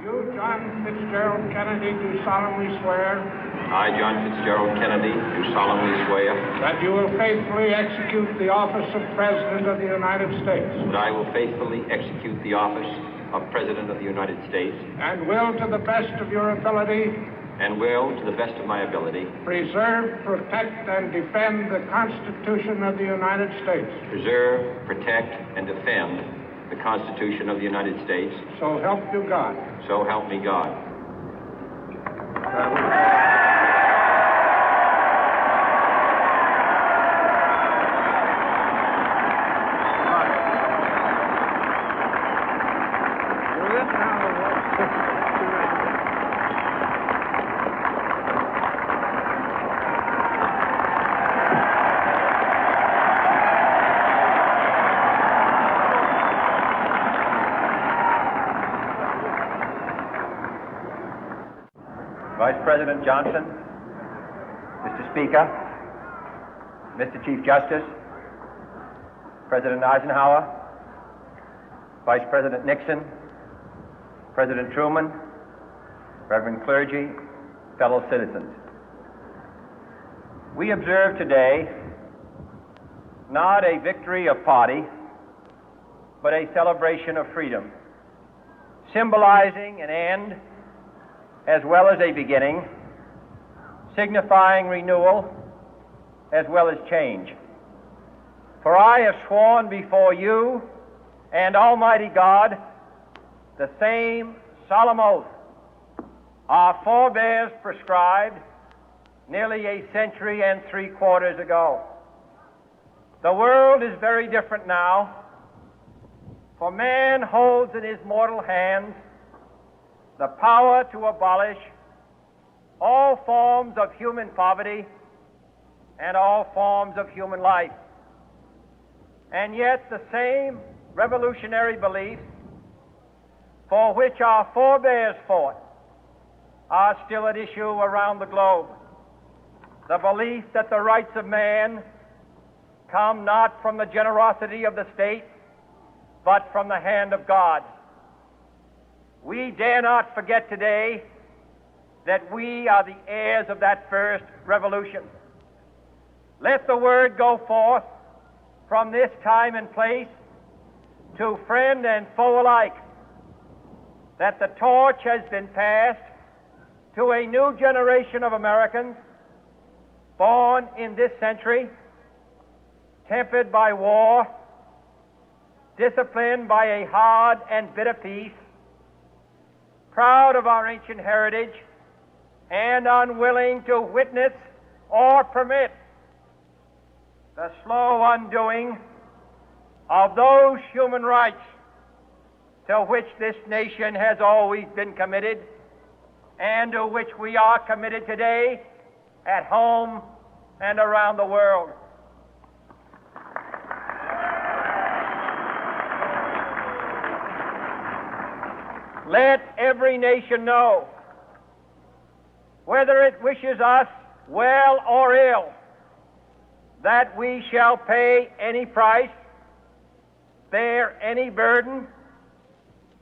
You, John Fitzgerald Kennedy, do solemnly swear I, John Fitzgerald Kennedy, do solemnly swear that you will faithfully execute the office of President of the United States that I will faithfully execute the office of President of the United States and will, to the best of your ability, and will, to the best of my ability, preserve, protect, and defend the Constitution of the United States. preserve, protect, and defend the Constitution of the United States. So help you God. So help me God. Vice President Johnson, Mr. Speaker, Mr. Chief Justice, President Eisenhower, Vice President Nixon, President Truman, Reverend clergy, fellow citizens. We observe today not a victory of party, but a celebration of freedom, symbolizing an end as well as a beginning, signifying renewal as well as change. For I have sworn before you and Almighty God the same solemn oath our forebears prescribed nearly a century and 3/4 ago. The world is very different now, for man holds in his mortal hands the power to abolish all forms of human poverty and all forms of human life. And yet the same revolutionary beliefs for which our forebears fought are still at issue around the globe. The belief that the rights of man come not from the generosity of the state, but from the hand of God. We dare not forget today that we are the heirs of that first revolution. Let the word go forth from this time and place to friend and foe alike that the torch has been passed to a new generation of Americans born in this century, tempered by war, disciplined by a hard and bitter peace, proud of our ancient heritage, and unwilling to witness or permit the slow undoing of those human rights to which this nation has always been committed and to which we are committed today at home and around the world. Let every nation know, whether it wishes us well or ill, that we shall pay any price, bear any burden,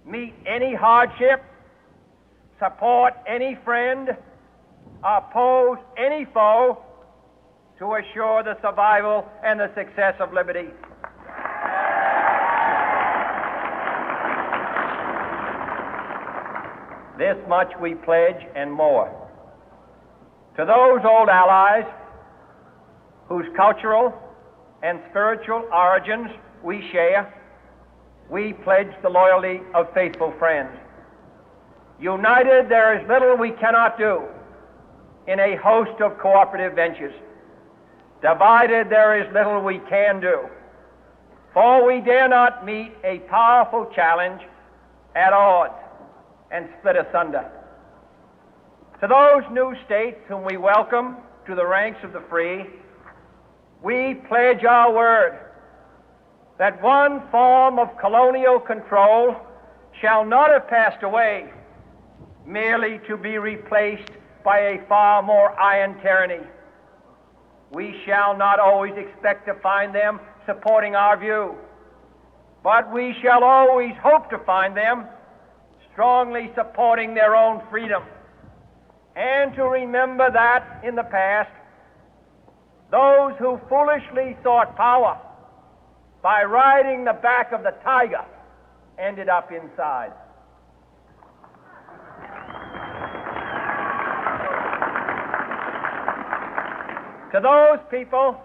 meet any hardship, support any friend, oppose any foe to assure the survival and the success of liberty. This much we pledge and more. To those old allies whose cultural and spiritual origins we share, we pledge the loyalty of faithful friends. United, there is little we cannot do in a host of cooperative ventures. Divided, there is little we can do, for we dare not meet a powerful challenge at odds and split asunder. To those new states whom we welcome to the ranks of the free, we pledge our word that one form of colonial control shall not have passed away, merely to be replaced by a far more iron tyranny. We shall not always expect to find them supporting our view, but we shall always hope to find them strongly supporting their own freedom, and to remember that in the past, those who foolishly sought power by riding the back of the tiger ended up inside. To those people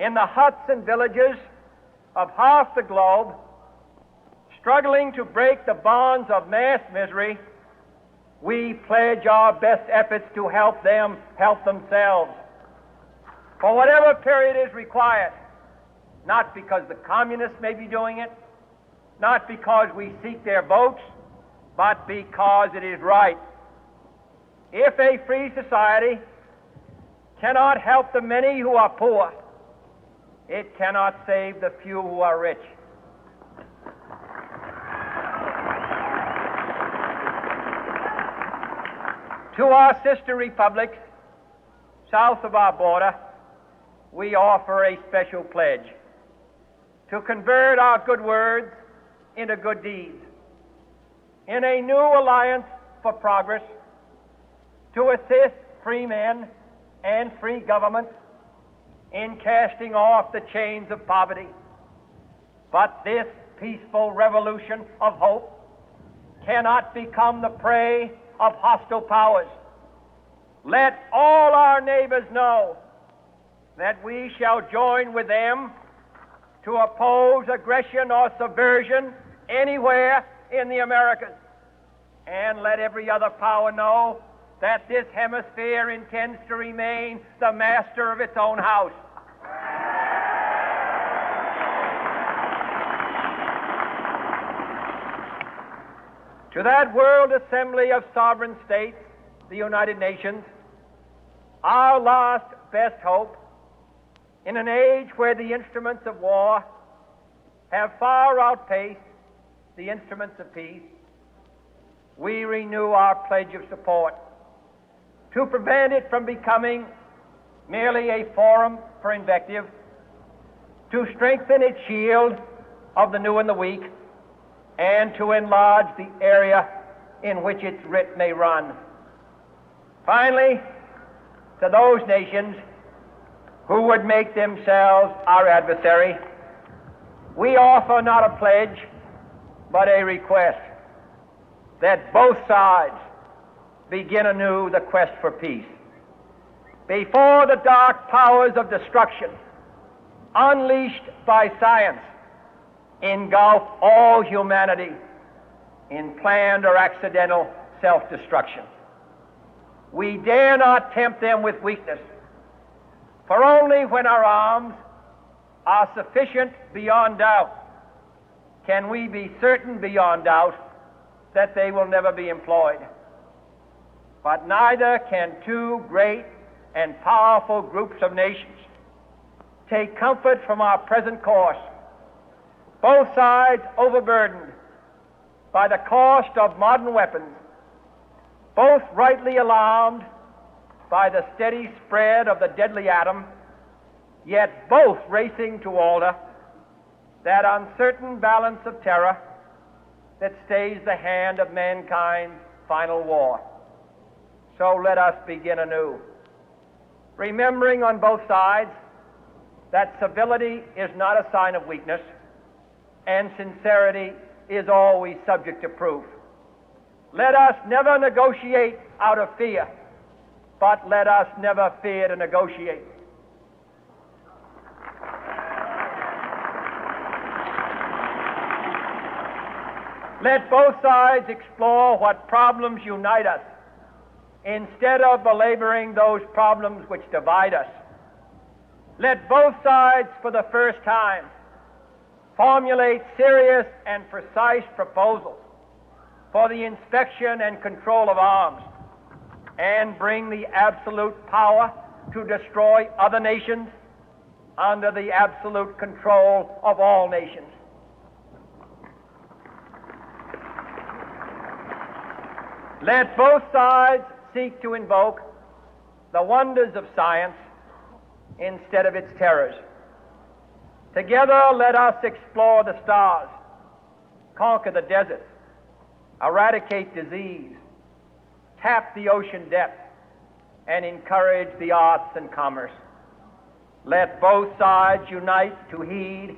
in the huts and villages of half the globe struggling to break the bonds of mass misery, we pledge our best efforts to help them help themselves for whatever period is required, not because the communists may be doing it, not because we seek their votes, but because it is right. If a free society cannot help the many who are poor, it cannot save the few who are rich. To our sister republics south of our border, we offer a special pledge to convert our good words into good deeds, in a new alliance for progress, to assist free men and free governments in casting off the chains of poverty. But this peaceful revolution of hope cannot become the prey of hostile powers. Let all our neighbors know that we shall join with them to oppose aggression or subversion anywhere in the Americas. And let every other power know that this hemisphere intends to remain the master of its own house. To that World Assembly of Sovereign States, the United Nations, our last best hope, in an age where the instruments of war have far outpaced the instruments of peace, we renew our pledge of support to prevent it from becoming merely a forum for invective, to strengthen its shield of the new and the weak, and to enlarge the area in which its writ may run. Finally, to those nations who would make themselves our adversary, we offer not a pledge, but a request that both sides begin anew the quest for peace. Before the dark powers of destruction, unleashed by science, engulf all humanity in planned or accidental self-destruction, we dare not tempt them with weakness, for only when our arms are sufficient beyond doubt can we be certain beyond doubt that they will never be employed. But neither can two great and powerful groups of nations take comfort from our present course, both sides overburdened by the cost of modern weapons, both rightly alarmed by the steady spread of the deadly atom, yet both racing to alter that uncertain balance of terror that stays the hand of mankind's final war. So let us begin anew, remembering on both sides that civility is not a sign of weakness, and sincerity is always subject to proof. Let us never negotiate out of fear, but let us never fear to negotiate. Let both sides explore what problems unite us, instead of belaboring those problems which divide us. Let both sides, for the first time, formulate serious and precise proposals for the inspection and control of arms, and bring the absolute power to destroy other nations under the absolute control of all nations. Let both sides seek to invoke the wonders of science instead of its terrors. Together, let us explore the stars, conquer the deserts, eradicate disease, tap the ocean depth, and encourage the arts and commerce. Let both sides unite to heed